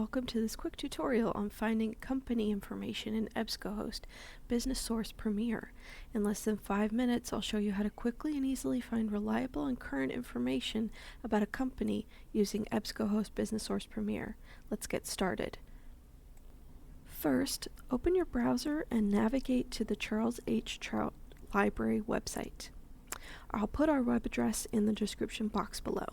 welcome to this quick tutorial on finding company information in EBSCOhost Business Source Premier. In less than 5 minutes, I'll show you how to quickly and easily find reliable and current information about a company using EBSCOhost Business Source Premier. Let's get started. First, open your browser and navigate to the Charles H. Trout Library website. I'll put our web address in the description box below.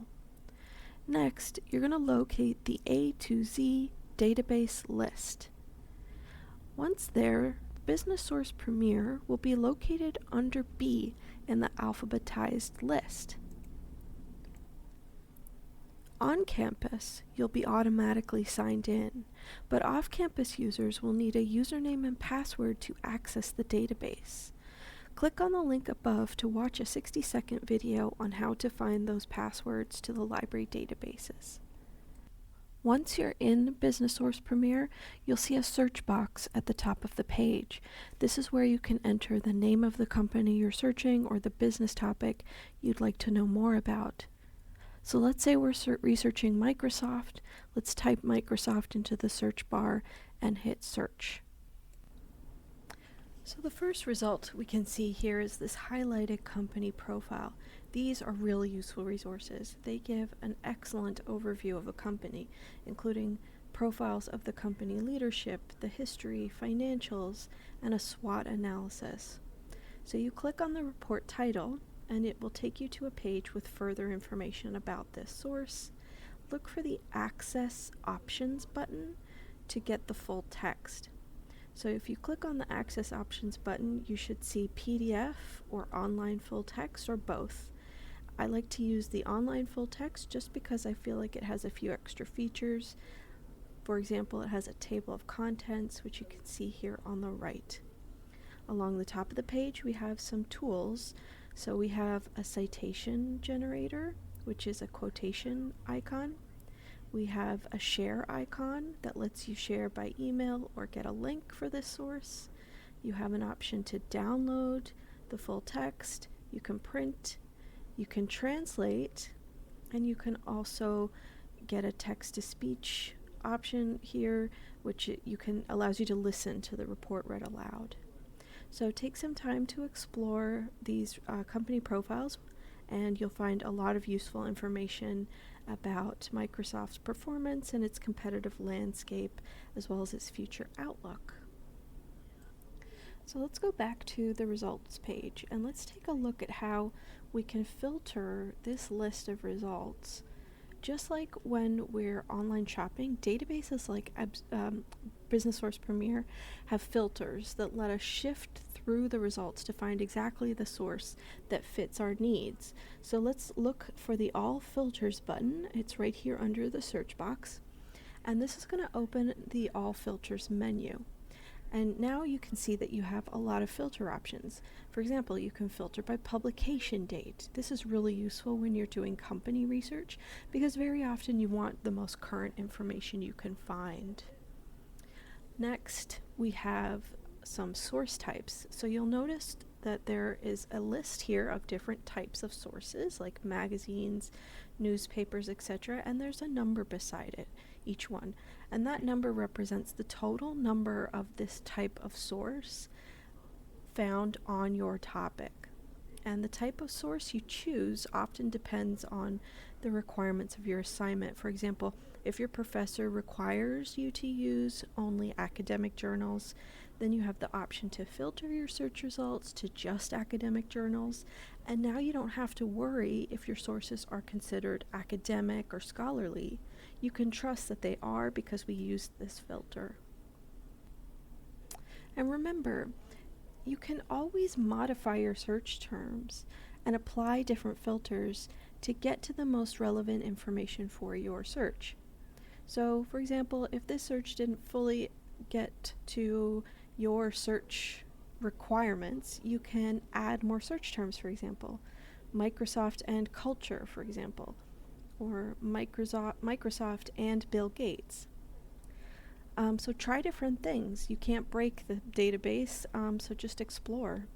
Next, you're going to locate the A to Z database list. Once there, Business Source Premier will be located under B in the alphabetized list. On campus, you'll be automatically signed in, but off-campus users will need a username and password to access the database. Click on the link above to watch a 60-second video on how to find those passwords to the library databases. Once you're in Business Source Premier, you'll see a search box at the top of the page. This is where you can enter the name of the company you're searching or the business topic you'd like to know more about. So let's say we're researching Microsoft. Let's type Microsoft into the search bar and hit search. So the first result we can see here is this highlighted company profile. These are really useful resources. They give an excellent overview of a company, including profiles of the company leadership, the history, financials, and a SWOT analysis. So you click on the report title, and it will take you to a page with further information about this source. Look for the Access Options button to get the full text. So if you click on the Access Options button, you should see PDF or online full text or both. I like to use the online full text just because I feel like it has a few extra features. For example, it has a table of contents, which you can see here on the right. Along the top of the page, we have some tools. So we have a citation generator, which is a quotation icon. We have a share icon that lets you share by email or get a link for this source. You have an option to download the full text. You can print, you can translate, and you can also get a text-to-speech option here, which allows you to listen to the report read aloud. So take some time to explore these company profiles, and you'll find a lot of useful information about Microsoft's performance and its competitive landscape, as well as its future outlook. So let's go back to the results page, and let's take a look at how we can filter this list of results. Just like when we're online shopping, databases like Business Source Premier have filters that let us shift through the results to find exactly the source that fits our needs. So let's look for the All Filters button. It's right here under the search box. And this is going to open the All Filters menu. And now you can see that you have a lot of filter options. For example, you can filter by publication date. This is really useful when you're doing company research because very often you want the most current information you can find. Next, we have some source types. So you'll notice that there is a list here of different types of sources like magazines, newspapers, etc., and there's a number beside it, each one. And that number represents the total number of this type of source found on your topic. And the type of source you choose often depends on the requirements of your assignment. For example, if your professor requires you to use only academic journals, then you have the option to filter your search results to just academic journals, and now you don't have to worry if your sources are considered academic or scholarly. You can trust that they are because we used this filter. And remember, you can always modify your search terms and apply different filters to get to the most relevant information for your search. So, for example, if this search didn't fully get to your search requirements, you can add more search terms, for example, Microsoft and culture, for example, or Microsoft and Bill Gates. So try different things. You can't break the database, so just explore.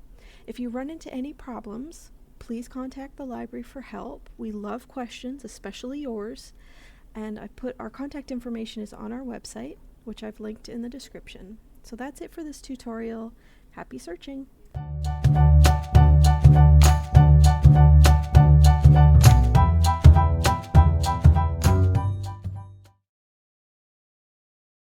If you run into any problems, please contact the library for help. We love questions, especially yours. And I put our contact information is on our website, which I've linked in the description. So that's it for this tutorial. Happy searching!